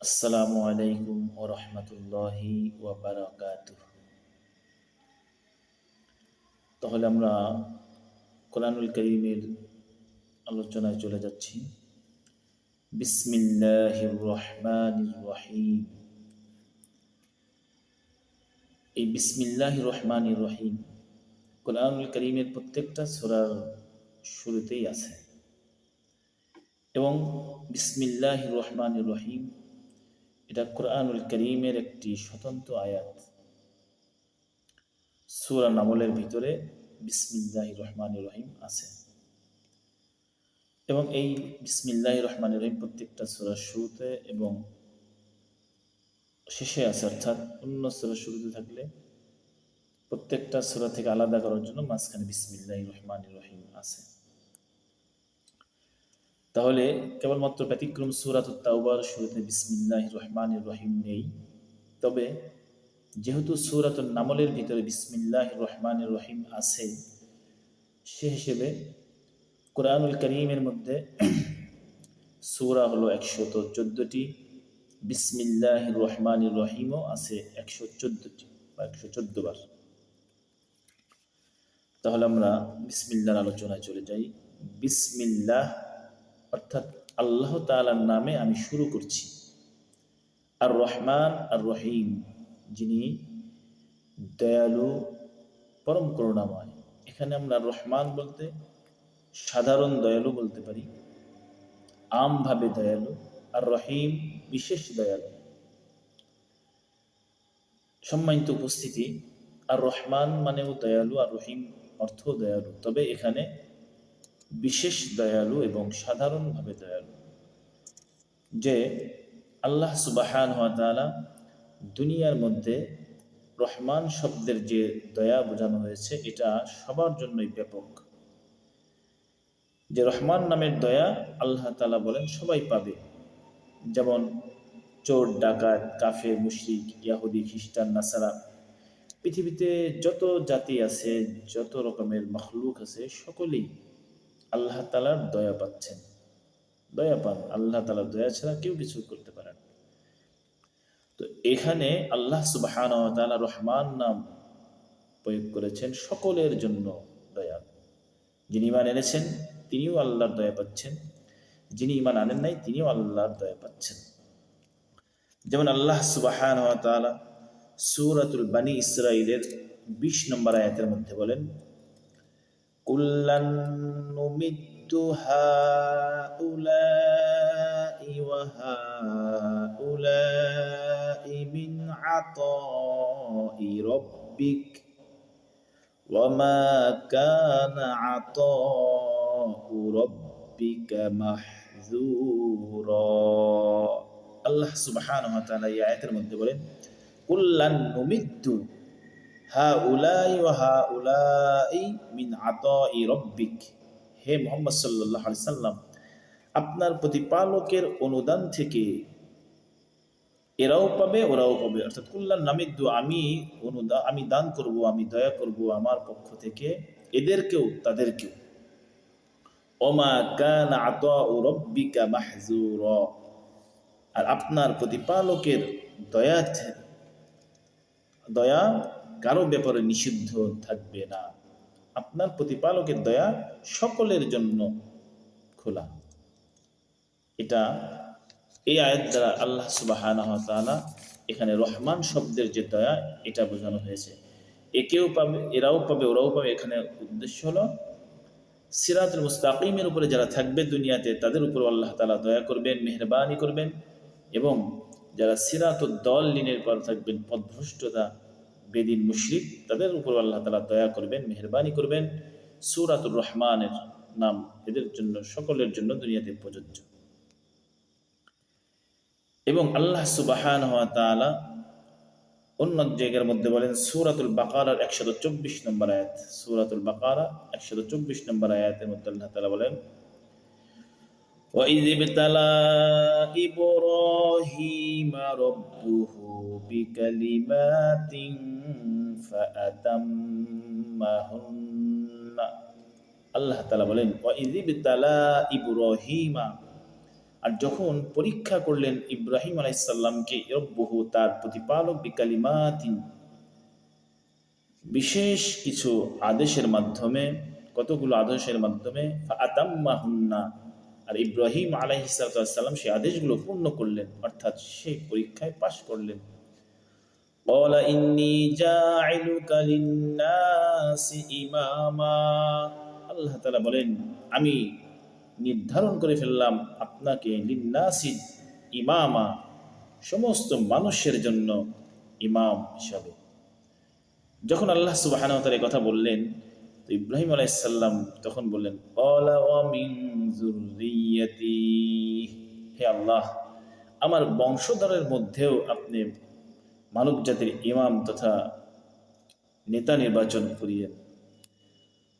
আসসালামু আলাইকুম ওয়া রাহমাতুল্লাহি ওয়া বারাকাতুহু। তাহলে আমরা কোরআনুল কারীমের আলোচনায় চলে যাচ্ছি। বিসমিল্লাহির রহমানির রহিম। এই বিসমিল্লাহির রহমানির রহিম কোরআনুল কারীমের প্রত্যেকটা সূরার শুরুতেই আছে এবং বিসমিল্লাহির রহমানির রহিম এটা কোরআনুল কারীমের একটি স্বতন্ত্র আয়াত। সূরা নামলের ভিতরে বিসমিল্লাহির রহমানির রহিম আছে এবং এই বিসমিল্লাহির রহমানির রহিম প্রত্যেকটা সূরার শুরুতে এবং শেষে আছে, অর্থাৎ অন্য সূরার শুরুতে থাকলে প্রত্যেকটা সূরা থেকে আলাদা করার জন্য মাঝখানে বিসমিল্লাহির রহমানির রহিম আছে। তাহলে কেবলমাত্র ব্যতিক্রম সূরাতুত তাওবার শুরুতে বিসমিল্লাহির রহমানির রহিম নেই, তবে যেহেতু সূরাতুন নামলের ভিতরে বিসমিল্লাহির রহমানির রহিম আছে, সে হিসেবে কোরআনুল কারীমের মধ্যে সূরা হলো 114টি, বিসমিল্লাহির রহমানির রহিমও আছে 114টি বা 114 বার। তাহলে আমরা বিসমিল্লাহর আলোচনায় চলে যাই। বিসমিল্লাহ অর্থাৎ আল্লাহ তাআলার নামে আমি শুরু করছি। আর রহমান আর রহিম, যিনি দয়ালু পরম করুণাময়। এখানে আমরা রহমান বলতে সাধারণ দয়ালু বলতে পারি, আমভাবে দয়ালু, আর রহিম বিশেষ দয়ালু। সম্মানিত উপস্থিতি, আর রহমান মানেও দয়ালু আর রহিম অর্থ দয়ালু, তবে এখানে বিশেষ দয়ালু এবং সাধারণভাবে দয়ালু। যে আল্লাহ সুবহানাহু ওয়া তাআলা দুনিয়ার মধ্যে রহমান শব্দের যে দয়া বোঝানো হয়েছে, এটা সবার জন্যই ব্যাপক। যে রহমান নামের দয়া আল্লাহ তাআলা বলেন সবাই পাবে, যেমন চোর, ডাকাত, কাফের, মুশরিক, ইয়াহুদি, খ্রিস্টান, নাসারা, পৃথিবীতে যত জাতি আছে, যত রকমের মখলুক আছে, সকলেই আল্লাহ তাআলার দয়া পাচ্ছেন, দয়া পান। আল্লাহ তাআলার দয়া ছাড়া কেউ কিছু করতে পারে না। তো এখানে আল্লাহ সুবহানাহু ওয়া তাআলা রহমান নাম প্রয়োগ করেছেন সকলের জন্য দয়া। যিনি ঈমান এনেছেন তিনিও আল্লাহর দয়া পাচ্ছেন, যিনি ঈমান আনেন নাই তিনিও আল্লাহর দয়া পাচ্ছেন। যেমন আল্লাহ সুবহানাহু ওয়া তাআলা সূরাতুল বানী ইসরাঈলের 20 নম্বর আয়াতের মধ্যে বলেন, কুল্লান নুমিদ্দু হাউলাই ওয়া হাউলাই মিন আতাই রাব্বিক ওয়া মা কানা আতাউ রাব্বিকা মাহযুরা। আল্লাহ সুবহানাহু ওয়া তাআলা এই আয়াতের মধ্যে বলেন, কুল্লান নুমিদ্দু হাউলাই ওয়া হাউলাই মিন আতাই রাব্বিক। হে মুহাম্মদ সাল্লাল্লাহু আলাইহি সাল্লাম, আপনার প্রতিপালকের অনুদান থেকে এরাও পাবে ওরাও পাবে। অর্থাৎ কুল্লান নামিদ্দু, আমি দান করব, আমি দয়া করব আমার পক্ষ থেকে এদেরকেও তাদেরকেও। ওমা কানা আতাউ রাব্বিকা মাহযুরা, আর আপনার প্রতিপালকের দয়া কারো ব্যাপারে নিষিদ্ধ থাকবে না। আপনার প্রতিপালকের দয়া সকলের জন্য খোলা। এটা এই আয়াত দ্বারা আল্লাহ সুবহানাহু ওয়া তাআলা এখানে রহমান শব্দের যে দয়া, এটা বোঝানো হয়েছে। একেও পাবে, এরাও পাবে, ওরাও পাবে। এখানে উদ্দেশ্য হলো সিরাতুল মুস্তাকিমের উপরে যারা থাকবে দুনিয়াতে, তাদের উপর আল্লাহ তাআলা দয়া করবেন, মেহেরবানি করবেন, এবং যারা সিরাতুদ দাল্লিনের পর থাকবেন, পথভ্রষ্টতা, বেদিন, মুশরিক, তাদের উপর আল্লাহ তাআলা দয়া করবেন, মেহেরবানি করবেন। সূরাতুর রহমানের নাম এদের জন্য, সকলের জন্য দুনিয়াতে প্রযোজ্য। এবং আল্লাহ সুবহানাহু ওয়া তাআলা অন্য জায়গার মধ্যে বলেন সূরাতুল বাকারার 124 নম্বর আয়াত, সূরাতুল বাকারা 124 নম্বর আয়াতের মধ্যে আল্লাহ তাআলা বলেন, وَإِذِ ابْتَلَى إِبْرَاهِيمَ رَبُّهُ بِكَلِمَاتٍ فَأَتَمَّهُنَّ। আল্লাহ তাআলা বলেন, وَإِذِ ابْتَلَى إِبْرَاهِيمَ, আর যখন পরীক্ষা করলেন ইব্রাহিম আলাইসাল্লামকে রব্বুহু, তার প্রতিপালক, বিকালিমাতিন, বিশেষ কিছু আদেশের মাধ্যমে, কতগুলো আদেশের মাধ্যমে, ফাআতাম্মাহুন্না, আর ইব্রাহিম আলাইহিসসালাম সেই আদেশগুলো পূর্ণ করলেন, অর্থাৎ সেই পরীক্ষায় পাশ করলেন। ক্বালা ইন্নী জাইলুকা লিন্নাসি ইমামা, আল্লাহ তাআলা বলেন আমি নির্ধারণ করে ফেললাম আপনাকে লিন্নাসি ইমামা, সমস্ত মানুষের জন্য ইমাম হিসাবে। যখন আল্লাহ সুবহানাহু ওয়া তাআলা কথা বললেন, তো ইব্রাহিম আলাইহিস সালাম তখন বললেন, ক্বালা ওয়া মিন যুররিয়্যাতি, হে আল্লাহ, আমার বংশধরের মধ্যেও আপনি মানব জাতির ইমাম তথা নেতা নির্বাচন করিয়েন।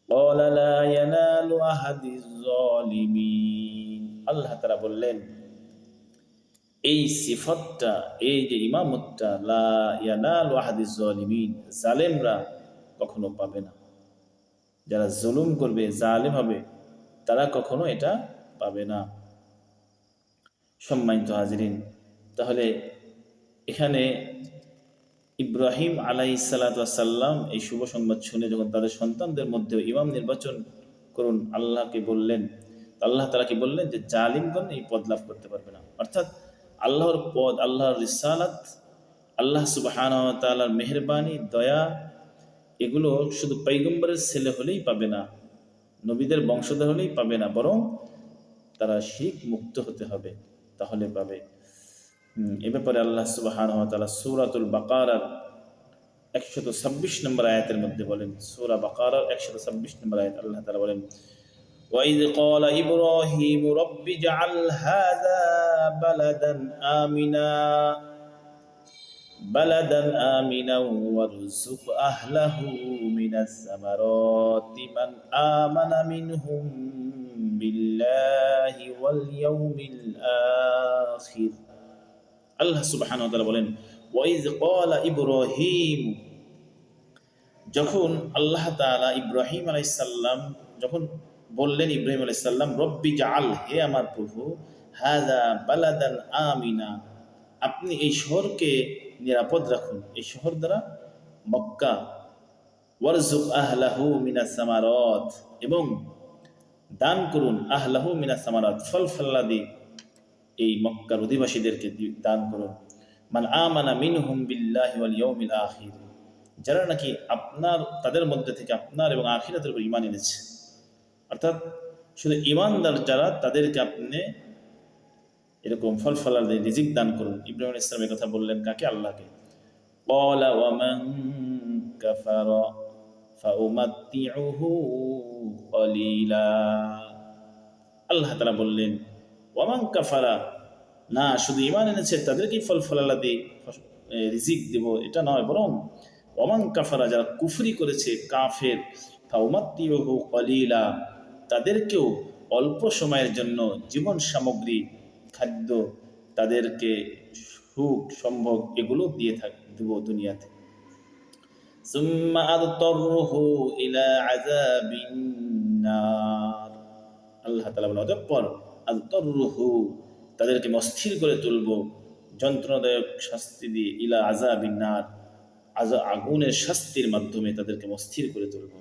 ক্বালা লা ইয়ানালু আহাদিজ যালিমিন, আল্লাহ তাআলা বললেন এই সিফতটা, এই যে ইমামতটা, লা ইয়ানালু আহাদিজ যালিমিন, জালেমরা কখনো পাবে না। যারা জুলুম করবে, জালেম হবে, তারা কখনো এটা পাবে না। সম্মানিত হাজিরিন, তাহলে এখানে ইব্রাহিম আলাইহিসসালাম এই শুভ সংবাদ শুনে যখন তাদের সন্তানদের মধ্যেও ইমাম নির্বাচন করুন আল্লাহকে বললেন, আল্লাহ তাআলা কি বললেন যে জালিমগণ এই পদ লাভ করতে পারবে না। অর্থাৎ আল্লাহর পদ, আল্লাহর রিসালাত, আল্লাহ সুবহানাহু ওয়া তাআলার মেহেরবানি, দয়া, এগুলো শুধু পয়গম্বরের ছেলে হলেই পাবে না, নবীদের বংশধর হলেই পাবে না, বরং তারা শিরক মুক্ত হতে হবে, তাহলে পাবে। এ ব্যাপারে আল্লাহ সুবহানাহু ওয়া তাআলা সূরাতুল বাকারার 126 নম্বর আয়াতের মধ্যে বলেন, সূরা বাকারার 126 নম্বর আয়াত, আল্লাহ তাআলা বলেন, وَإِذْ قَالَ إِبْرَاهِيمُ رَبِّ اجْعَلْ هَذَا بَلَدًا آمِنًا وَارْزُقْ أَهْلَهُ مِنَ الثَّمَرَاتِ مَنْ آمَنَ مِنْهُمْ بِاللَّهِ وَالْيَوْمِ الْآخِرِ। আল্লাহ সুবহানাহু ওয়া তাআলা বলেন, ওয়াইজ ক্বালা ইব্রাহিম, যখন আল্লাহ তাআলা ইব্রাহিম আলাইহিস সালাম যখন বললেন, ইব্রাহিম আলাইহিস সালাম, রব্বি জাআল, হে আমার প্রভু, হাযা বালাদান আমিনা, আপনি এই শহরকে নিরাপদ রাখুন, এই শহর দ্বারা মক্কা, ওয়ারযুক আহলাহু মিনাস সামারাত, এবং দান করুন, আহলাহু মিনাস সামারাত, ফল ফলাদি এই মক্কার অধিবাসীদেরকে দান করুন, মান আমানা মিনহুম বিল্লাহি ওয়াল ইয়াউমিল আখির, যারা নাকি আপনার, তাদের মধ্যে থেকে আপনার এবং আখিরাতের উপর ঈমান এনেছে। অর্থাৎ শুধু ঈমানদার যারা, তাদেরকে আপনি এরকম ফল ফলাদি রিজিক দান করুন। ইব্রাহিম আলাইহিস সালাম এই কথা বললেন কাকে? আল্লাহকে। ক্বালা ওয়া মান কাফারা ফাউমাত্তিউহু ক্বালিলা, আল্লাহ তাআলা বললেন, ওয়ামান কাফারা, না শুধু ঈমান এনেছে তাদেরকেই ফল ফলাদি রিজিক দেব এটা নয়, বরং ওয়ামান কাফারা, যারা কুফরি করেছে, কাফের, ফাউমাত্তিউহু ক্বালিলা, তাদেরকেও অল্প সময়ের জন্য জীবন সামগ্রী, খাদ্য, তাদেরকে সুখ সম্ভোগ এগুলো দিয়ে দেব দুনিয়াতে। সুম্মা আদতারহু ইলা আযাবিন নার, আল্লাহ তাআলা বলেন, অতঃপর আদতারহু, তাদেরকে অস্থির করে তুলব যন্ত্রণাদায়ক শাস্তি দিয়ে, ইলা আযাবিন নার, আগুনের শাস্তির মাধ্যমে তাদেরকে অস্থির করে তুলব।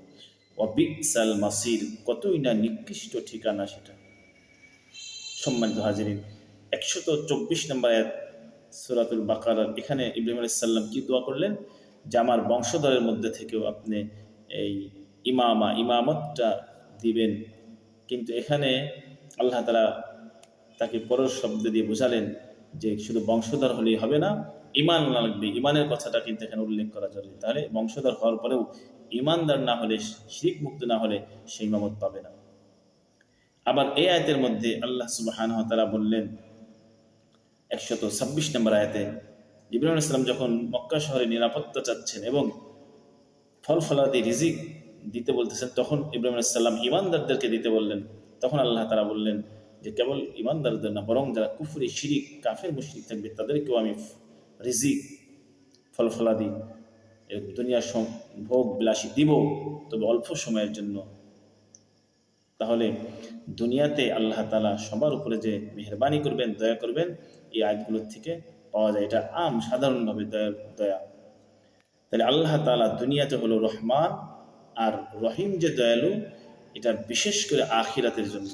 ওয়া বিকসাল মাসির, কতই না নিকৃষ্ট ঠিকানা সেটা। সম্মানিত হাজিরিন, 124 নম্বর আয়াত সূরাতুল বাকারার, এখানে ইব্রাহিম আলাইহিস সালাম কি দোয়া করলেন যে আমার বংশধরের মধ্যে থেকেও আপনি এই ইমামতটা দিবেন। কিন্তু এখানে আল্লাহ তাআলা তাকে পরের শব্দ দিয়ে বোঝালেন যে শুধু বংশধর হলেই হবে না, ঈমান লাগবে। ঈমানের কথাটা কিন্তু এখানে উল্লেখ করা জরুরি। তাহলে বংশধর হওয়ার পরেও ঈমানদার না হলে, শিরক মুক্ত না হলে সে ইমামত পাবে না। আবার এই আয়াতের মধ্যে আল্লাহ সুবহানাহু ওয়া তাআলা বললেন 126 নম্বর আয়াতে, ইব্রাহিম আলাইহিস সালাম যখন মক্কা শহরে নিরাপত্তা চাচ্ছেন এবং ফল ফলাদি রিজিক দিতে বলতেছেন, তখন ইব্রাহিম আলাইহিস সালাম ঈমানদারদেরকে দিতে বললেন। তখন আল্লাহ তাআলা বললেন যে কেবল ঈমানদারদের না, বরং যারা কুফরি, শিরিক, কাফের, মুশরিক থাকবে তাদেরকেও আমি রিজিক, ফল ফলাদি, দুনিয়ার ভোগ বিলাসী দিব, তবে অল্প সময়ের জন্য। তাহলে দুনিয়াতে আল্লাহ তাআলা সবার উপরে যে মেহেরবানি করবেন, দয়া করবেন, এই আয়াতগুলোর থেকে পাওয়া যায়। এটা সাধারণভাবে দয়া। তাহলে আল্লাহ তাআলা দুনিয়াতে হলো রহমান, আর রহিম যে দয়ালু, এটা বিশেষ করে আখিরাতের জন্য।